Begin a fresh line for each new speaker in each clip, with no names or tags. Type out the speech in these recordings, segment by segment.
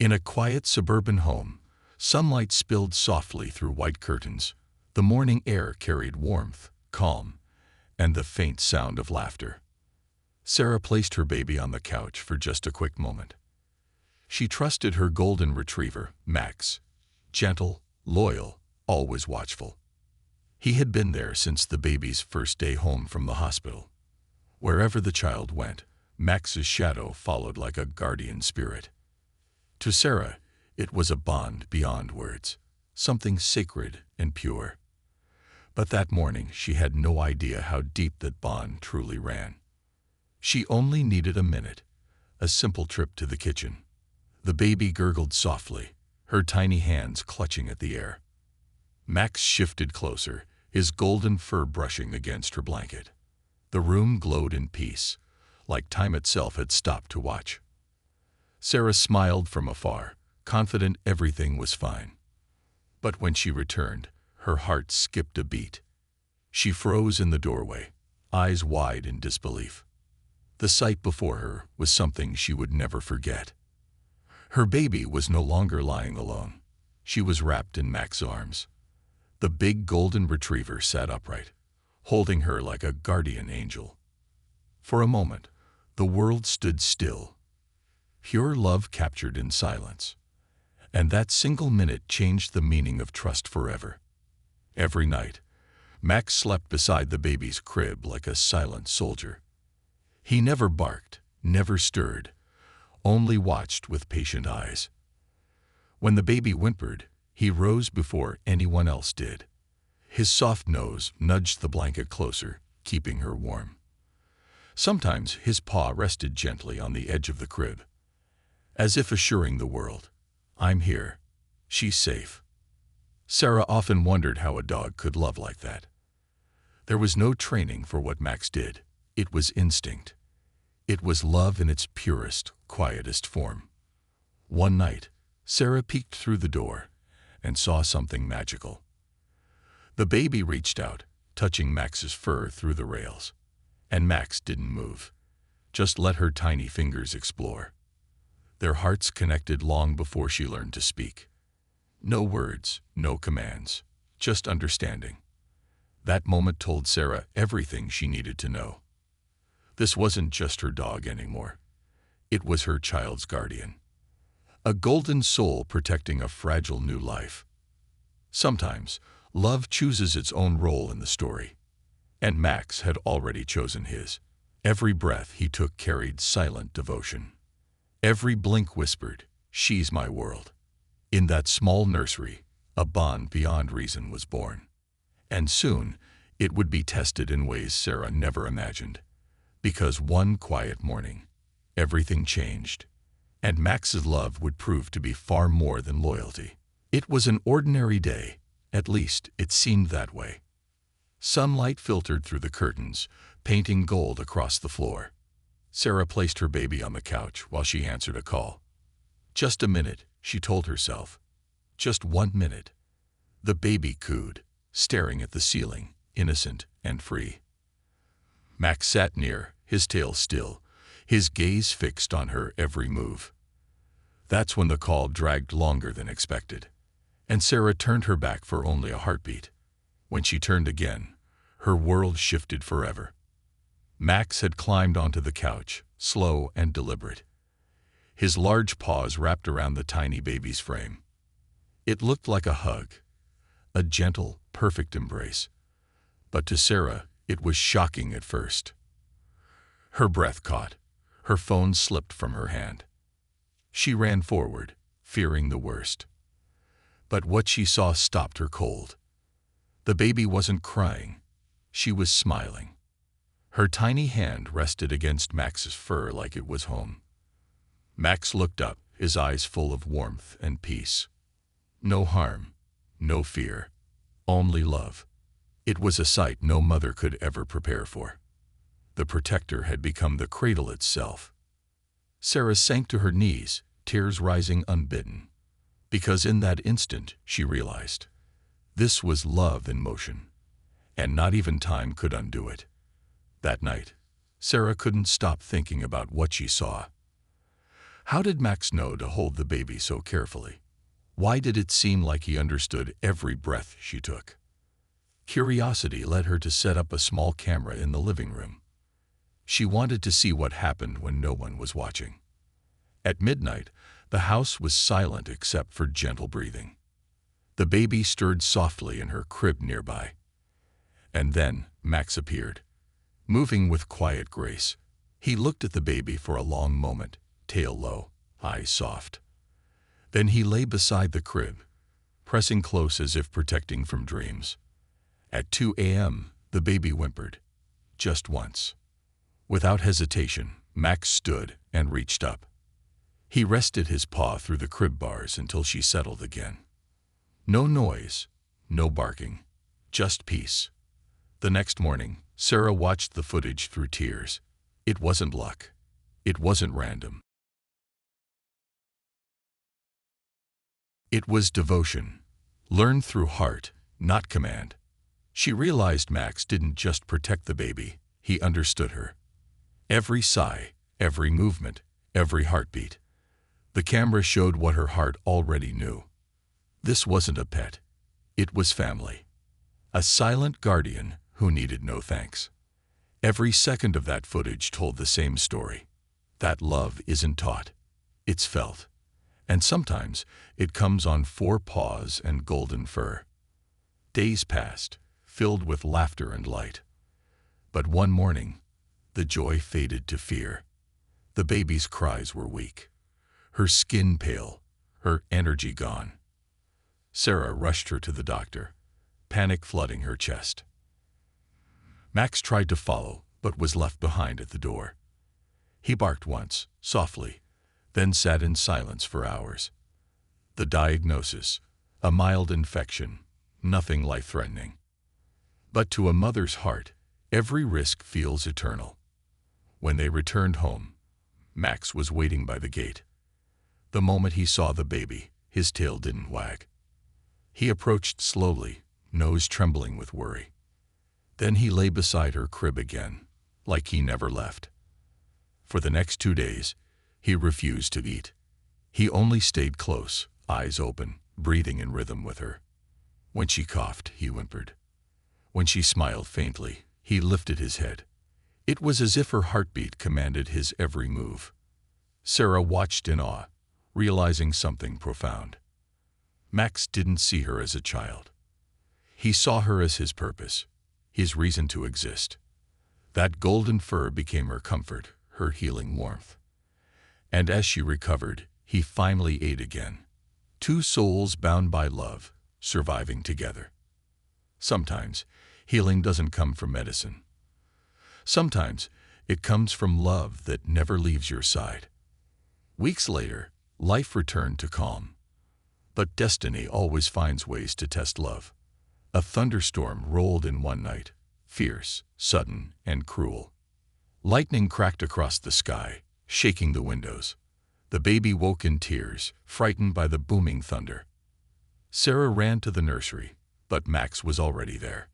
In a quiet suburban home, sunlight spilled softly through white curtains. The morning air carried warmth, calm, and the faint sound of laughter. Sarah placed her baby on the couch for just a quick moment. She trusted her golden retriever, Max. Gentle, loyal, always watchful. He had been there since the baby's first day home from the hospital. Wherever the child went, Max's shadow followed like a guardian spirit. To Sarah, it was a bond beyond words, something sacred and pure. But that morning she had no idea how deep that bond truly ran. She only needed a minute, a simple trip to the kitchen. The baby gurgled softly, her tiny hands clutching at the air. Max shifted closer, his golden fur brushing against her blanket. The room glowed in peace, like time itself had stopped to watch. Sarah smiled from afar, confident everything was fine. But when she returned, her heart skipped a beat. She froze in the doorway, eyes wide in disbelief. The sight before her was something she would never forget. Her baby was no longer lying alone. She was wrapped in Max's arms. The big golden retriever sat upright, holding her like a guardian angel. For a moment, the world stood still. Pure love captured in silence. And that single minute changed the meaning of trust forever. Every night, Max slept beside the baby's crib like a silent soldier. He never barked, never stirred, only watched with patient eyes. When the baby whimpered, he rose before anyone else did. His soft nose nudged the blanket closer, keeping her warm. Sometimes his paw rested gently on the edge of the crib, as if assuring the world, "I'm here. She's safe." Sarah often wondered how a dog could love like that. There was no training for what Max did. It was instinct. It was love in its purest, quietest form. One night, Sarah peeked through the door and saw something magical. The baby reached out, touching Max's fur through the rails. And Max didn't move, just let her tiny fingers explore. Their hearts connected long before she learned to speak. No words, no commands, just understanding. That moment told Sarah everything she needed to know. This wasn't just her dog anymore. It was her child's guardian. A golden soul protecting a fragile new life. Sometimes, love chooses its own role in the story. And Max had already chosen his. Every breath he took carried silent devotion. Every blink whispered, "She's my world." In that small nursery, a bond beyond reason was born. And soon, it would be tested in ways Sarah never imagined. Because one quiet morning, everything changed. And Max's love would prove to be far more than loyalty. It was an ordinary day, at least it seemed that way. Sunlight filtered through the curtains, painting gold across the floor. Sarah placed her baby on the couch while she answered a call. Just a minute, she told herself. Just 1 minute. The baby cooed, staring at the ceiling, innocent and free. Max sat near, his tail still, his gaze fixed on her every move. That's when the call dragged longer than expected, and Sarah turned her back for only a heartbeat. When she turned again, her world shifted forever. Max had climbed onto the couch, slow and deliberate. His large paws wrapped around the tiny baby's frame. It looked like a hug, a gentle, perfect embrace. But to Sarah, it was shocking at first. Her breath caught. Her phone slipped from her hand. She ran forward, fearing the worst. But what she saw stopped her cold. The baby wasn't crying. She was smiling. Her tiny hand rested against Max's fur like it was home. Max looked up, his eyes full of warmth and peace. No harm, no fear, only love. It was a sight no mother could ever prepare for. The protector had become the cradle itself. Sarah sank to her knees, tears rising unbidden. Because in that instant, she realized, this was love in motion, and not even time could undo it. That night, Sarah couldn't stop thinking about what she saw. How did Max know to hold the baby so carefully? Why did it seem like he understood every breath she took? Curiosity led her to set up a small camera in the living room. She wanted to see what happened when no one was watching. At midnight, the house was silent except for gentle breathing. The baby stirred softly in her crib nearby. And then Max appeared, moving with quiet grace. He looked at the baby for a long moment, tail low, eyes soft. Then he lay beside the crib, pressing close as if protecting from dreams. At 2 a.m., the baby whimpered, just once. Without hesitation, Max stood and reached up. He rested his paw through the crib bars until she settled again. No noise, no barking, just peace. The next morning, Sarah watched the footage through tears. It wasn't luck. It wasn't random. It was devotion, learned through heart, not command. She realized Max didn't just protect the baby, he understood her. Every sigh, every movement, every heartbeat. The camera showed what her heart already knew. This wasn't a pet. It was family. A silent guardian who needed no thanks. Every second of that footage told the same story. That love isn't taught. It's felt. And sometimes it comes on 4 paws and golden fur. Days passed, filled with laughter and light. But one morning, the joy faded to fear. The baby's cries were weak. Her skin pale, her energy gone. Sarah rushed her to the doctor, panic flooding her chest. Max tried to follow, but was left behind at the door. He barked once, softly, then sat in silence for hours. The diagnosis, a mild infection, nothing life-threatening. But to a mother's heart, every risk feels eternal. When they returned home, Max was waiting by the gate. The moment he saw the baby, his tail didn't wag. He approached slowly, nose trembling with worry. Then he lay beside her crib again, like he never left. For the next 2 days, he refused to eat. He only stayed close, eyes open, breathing in rhythm with her. When she coughed, he whimpered. When she smiled faintly, he lifted his head. It was as if her heartbeat commanded his every move. Sarah watched in awe, realizing something profound. Max didn't see her as a child. He saw her as his purpose, his reason to exist. That golden fur became her comfort, her healing warmth. And as she recovered, he finally ate again. 2 souls bound by love, surviving together. Sometimes, healing doesn't come from medicine. Sometimes, it comes from love that never leaves your side. Weeks later, life returned to calm. But destiny always finds ways to test love. A thunderstorm rolled in one night, fierce, sudden, and cruel. Lightning cracked across the sky, shaking the windows. The baby woke in tears, frightened by the booming thunder. Sarah ran to the nursery, but Max was already there.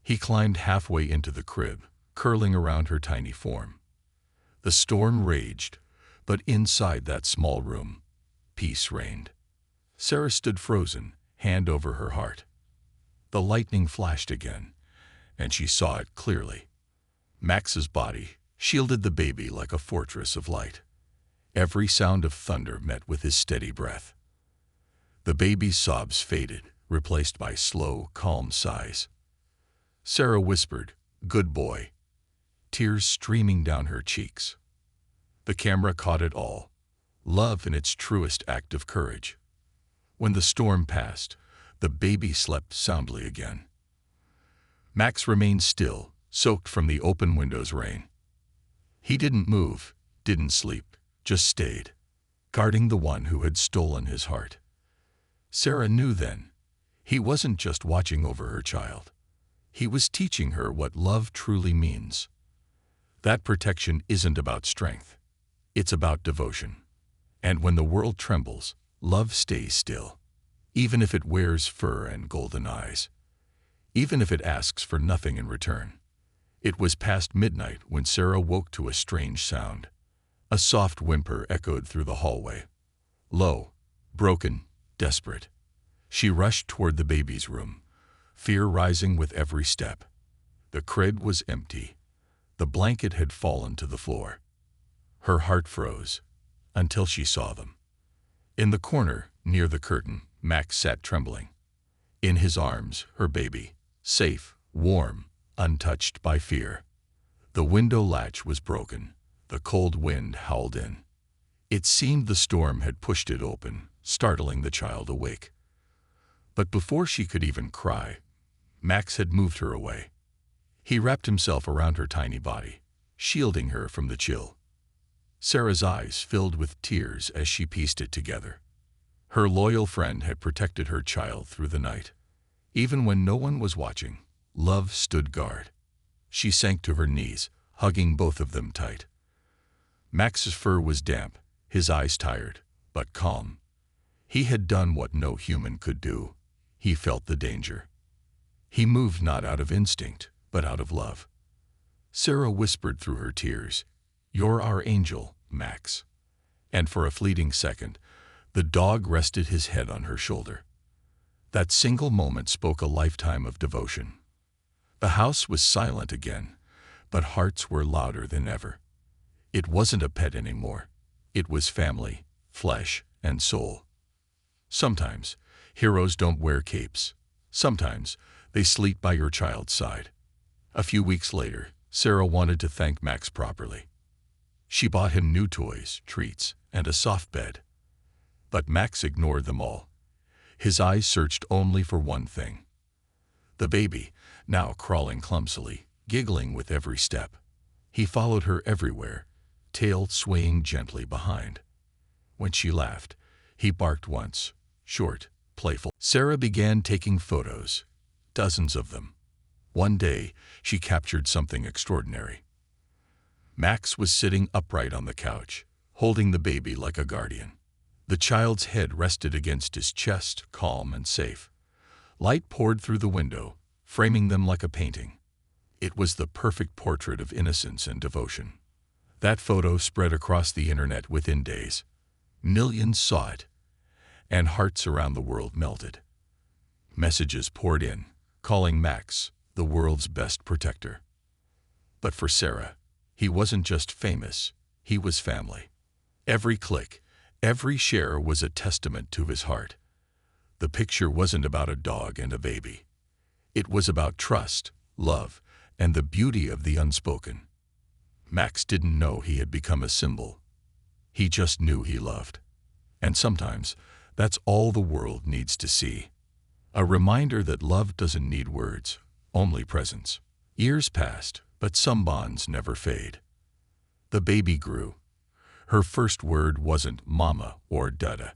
He climbed halfway into the crib, curling around her tiny form. The storm raged, but inside that small room, peace reigned. Sarah stood frozen, hand over her heart. The lightning flashed again, and she saw it clearly. Max's body shielded the baby like a fortress of light. Every sound of thunder met with his steady breath. The baby's sobs faded, replaced by slow, calm sighs. Sarah whispered, "Good boy," tears streaming down her cheeks. The camera caught it all, love in its truest act of courage. When the storm passed, the baby slept soundly again. Max remained still, soaked from the open window's rain. He didn't move, didn't sleep, just stayed, guarding the one who had stolen his heart. Sarah knew then, he wasn't just watching over her child. He was teaching her what love truly means. That protection isn't about strength. It's about devotion. And when the world trembles, love stays still, even if it wears fur and golden eyes, even if it asks for nothing in return. It was past midnight when Sarah woke to a strange sound, A soft whimper echoed through the hallway. Low, broken, desperate. She rushed toward the baby's room, fear rising with every step. The crib was empty. The blanket had fallen to the floor. Her heart froze until she saw them. In the corner, near the curtain, Max sat trembling. In his arms, her baby, safe, warm, untouched by fear. The window latch was broken. The cold wind howled in. It seemed the storm had pushed it open, startling the child awake. But before she could even cry, Max had moved her away. He wrapped himself around her tiny body, shielding her from the chill. Sarah's eyes filled with tears as she pieced it together. Her loyal friend had protected her child through the night. Even when no one was watching, love stood guard. She sank to her knees, hugging both of them tight. Max's fur was damp, his eyes tired, but calm. He had done what no human could do. He felt the danger. He moved not out of instinct, but out of love. Sarah whispered through her tears, "You're our angel, Max." And for a fleeting second, the dog rested his head on her shoulder. That single moment spoke a lifetime of devotion. The house was silent again, but hearts were louder than ever. It wasn't a pet anymore. It was family, flesh, and soul. Sometimes, heroes don't wear capes. Sometimes, they sleep by your child's side. A few weeks later, Sarah wanted to thank Max properly. She bought him new toys, treats, and a soft bed. But Max ignored them all. His eyes searched only for one thing. The baby, now crawling clumsily, giggling with every step. He followed her everywhere, tail swaying gently behind. When she laughed, he barked once, short, playful. Sarah began taking photos, dozens of them. One day, she captured something extraordinary. Max was sitting upright on the couch, holding the baby like a guardian. The child's head rested against his chest, calm and safe. Light poured through the window, framing them like a painting. It was the perfect portrait of innocence and devotion. That photo spread across the internet within days. Millions saw it, and hearts around the world melted. Messages poured in, calling Max the world's best protector. But for Sarah, he wasn't just famous, he was family. Every click, every share was a testament to his heart. The picture wasn't about a dog and a baby. It was about trust, love, and the beauty of the unspoken. Max didn't know he had become a symbol. He just knew he loved. And sometimes, that's all the world needs to see. A reminder that love doesn't need words, only presence. Years passed, but some bonds never fade. The baby grew. Her first word wasn't mama or dada.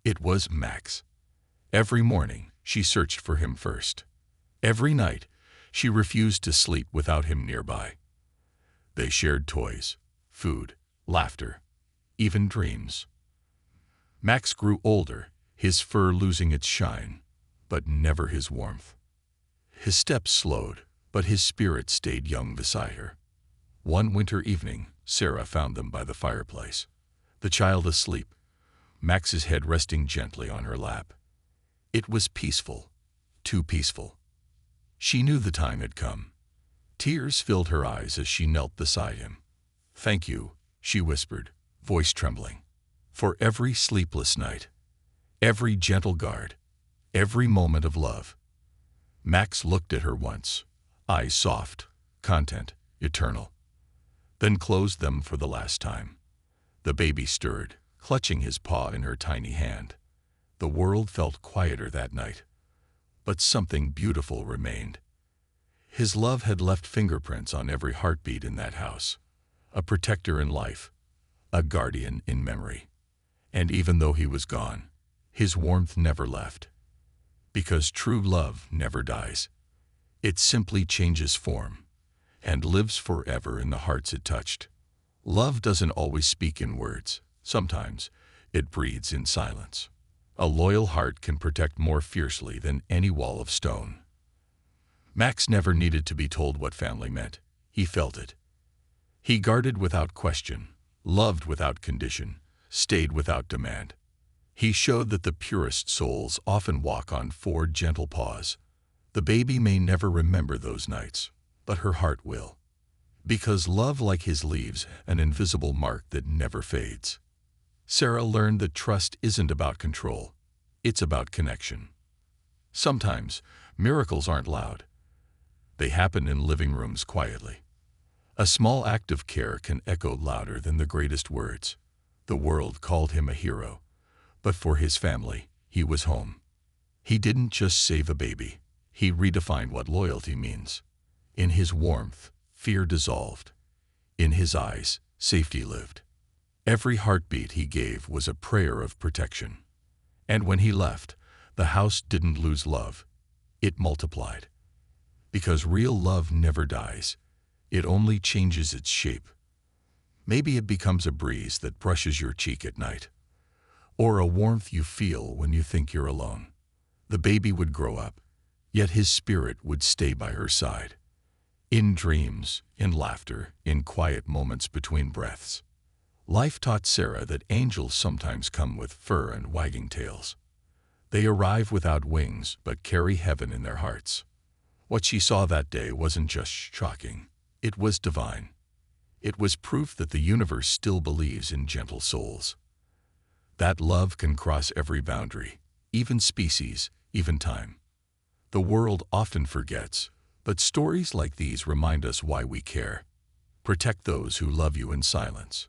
It was Max. Every morning, she searched for him first. Every night, she refused to sleep without him nearby. They shared toys, food, laughter, even dreams. Max grew older, his fur losing its shine, but never his warmth. His steps slowed, but his spirit stayed young beside her. One winter evening, Sarah found them by the fireplace. The child asleep, Max's head resting gently on her lap. It was peaceful, too peaceful. She knew the time had come. Tears filled her eyes as she knelt beside him. "Thank you," she whispered, voice trembling, "for every sleepless night, every gentle guard, every moment of love." Max looked at her once, eyes soft, content, eternal. Then closed them for the last time. The baby stirred, clutching his paw in her tiny hand. The world felt quieter that night, but something beautiful remained. His love had left fingerprints on every heartbeat in that house, a protector in life, a guardian in memory. And even though he was gone, his warmth never left. Because true love never dies. It simply changes form and lives forever in the hearts it touched. Love doesn't always speak in words. Sometimes it breathes in silence. A loyal heart can protect more fiercely than any wall of stone. Max never needed to be told what family meant. He felt it. He guarded without question, loved without condition, stayed without demand. He showed that the purest souls often walk on four gentle paws. The baby may never remember those nights, but her heart will. Because love, like his, leaves an invisible mark that never fades. Sarah learned that trust isn't about control, it's about connection. Sometimes, miracles aren't loud. They happen in living rooms quietly. A small act of care can echo louder than the greatest words. The world called him a hero, but for his family, he was home. He didn't just save a baby, he redefined what loyalty means. In his warmth, fear dissolved. In his eyes, safety lived. Every heartbeat he gave was a prayer of protection. And when he left, the house didn't lose love, it multiplied. Because real love never dies, it only changes its shape. Maybe it becomes a breeze that brushes your cheek at night, or a warmth you feel when you think you're alone. The baby would grow up, yet his spirit would stay by her side. In dreams, in laughter, in quiet moments between breaths. Life taught Sarah that angels sometimes come with fur and wagging tails. They arrive without wings, but carry heaven in their hearts. What she saw that day wasn't just shocking, it was divine. It was proof that the universe still believes in gentle souls. That love can cross every boundary, even species, even time. The world often forgets, but stories like these remind us why we care. Protect those who love you in silence.